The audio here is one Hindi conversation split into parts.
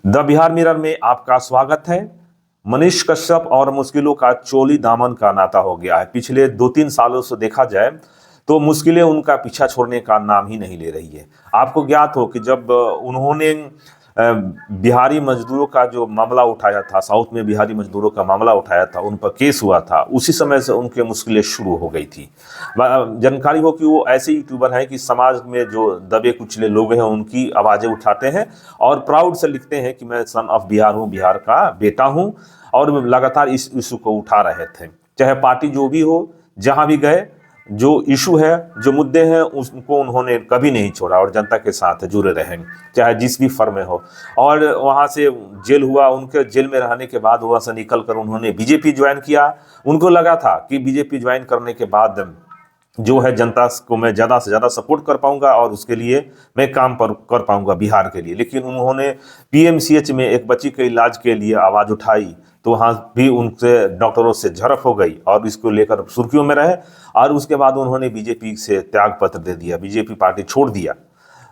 द बिहार मिरर में आपका स्वागत है। मनीष कश्यप और मुश्किलों का चोली दामन का नाता हो गया है। पिछले 2-3 सालों से देखा जाए तो मुश्किलें उनका पीछा छोड़ने का नाम ही नहीं ले रही है। आपको ज्ञात हो कि जब उन्होंने बिहारी मजदूरों का जो मामला उठाया था, साउथ में बिहारी मजदूरों का मामला उठाया था, उन पर केस हुआ था, उसी समय से उनके मुश्किलें शुरू हो गई थी। जानकारी हो कि वो ऐसे यूट्यूबर हैं कि समाज में जो दबे कुचले लोग हैं उनकी आवाज़ें उठाते हैं और प्राउड से लिखते हैं कि मैं सन ऑफ बिहार हूँ, बिहार का बेटा हूँ, और लगातार इस इशू को उठा रहे थे। चाहे पार्टी जो भी हो, जहाँ भी गए, जो इशू है, जो मुद्दे हैं, उसको उन्होंने कभी नहीं छोड़ा और जनता के साथ जुड़े रहे, चाहे जिस भी फर्म में हो। और वहाँ से जेल हुआ, उनके जेल में रहने के बाद वहाँ से निकल कर उन्होंने बीजेपी ज्वाइन किया। उनको लगा था कि बीजेपी ज्वाइन करने के बाद जो है जनता को मैं ज़्यादा से ज़्यादा सपोर्ट कर पाऊंगा और उसके लिए मैं काम कर पाऊंगा बिहार के लिए। लेकिन उन्होंने पीएमसीएच में एक बच्ची के इलाज के लिए आवाज़ उठाई तो वहाँ भी उनसे डॉक्टरों से झड़प हो गई और इसको लेकर सुर्खियों में रहे। और उसके बाद उन्होंने बीजेपी से त्याग पत्र दे दिया, बीजेपी पार्टी छोड़ दिया।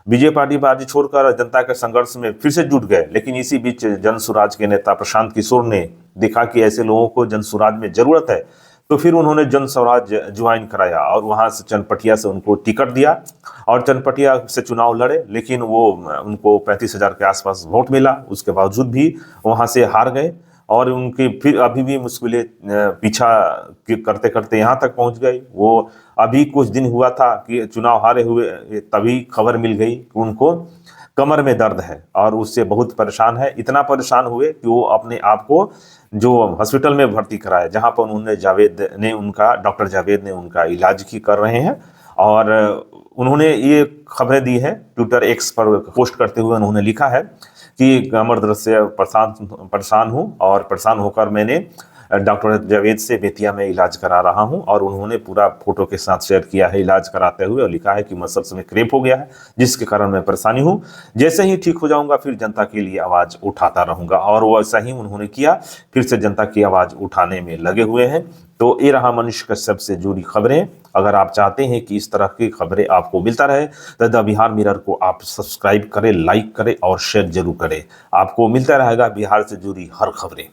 बीजेपी पार्टी छोड़कर जनता के संघर्ष में फिर से जुट गए। लेकिन इसी बीच जनसुराज के नेता प्रशांत किशोर ने देखा कि ऐसे लोगों को जनसुराज में जरूरत है, तो फिर उन्होंने जनसुराज ज्वाइन कराया और वहाँ से चनपटिया से उनको टिकट दिया और चनपटिया से चुनाव लड़े। लेकिन वो उनको 35,000 के आसपास वोट मिला, उसके बावजूद भी वहाँ से हार गए और उनकी फिर अभी भी मुश्किलें पीछा करते करते यहाँ तक पहुँच गई। वो अभी कुछ दिन हुआ था कि चुनाव हारे हुए, तभी खबर मिल गई कि उनको कमर में दर्द है और उससे बहुत परेशान है। इतना परेशान हुए कि वो अपने आप को जो हॉस्पिटल में भर्ती कराया, जहाँ पर डॉक्टर जावेद ने उनका इलाज की कर रहे हैं। और उन्होंने ये खबरें दी है, ट्विटर एक्स पर पोस्ट करते हुए उन्होंने लिखा है कि कमर दर्द से परेशान हूँ और परेशान होकर मैंने डॉक्टर जावेद से बेतिया में इलाज करा रहा हूं। और उन्होंने पूरा फोटो के साथ शेयर किया है इलाज कराते हुए और लिखा है कि मसल्स में क्रेप हो गया है जिसके कारण मैं परेशानी हूं। जैसे ही ठीक हो जाऊंगा फिर जनता के लिए आवाज़ उठाता रहूंगा। और वैसा ही उन्होंने किया, फिर से जनता की आवाज़ उठाने में लगे हुए हैं। तो ये रहा मनीष कश्यप से जुड़ी खबरें। अगर आप चाहते हैं कि इस तरह की खबरें आपको मिलता रहे तो द बिहार मिरर को आप सब्सक्राइब करें, लाइक करें और शेयर जरूर करें। आपको मिलता रहेगा बिहार से जुड़ी हर खबरें।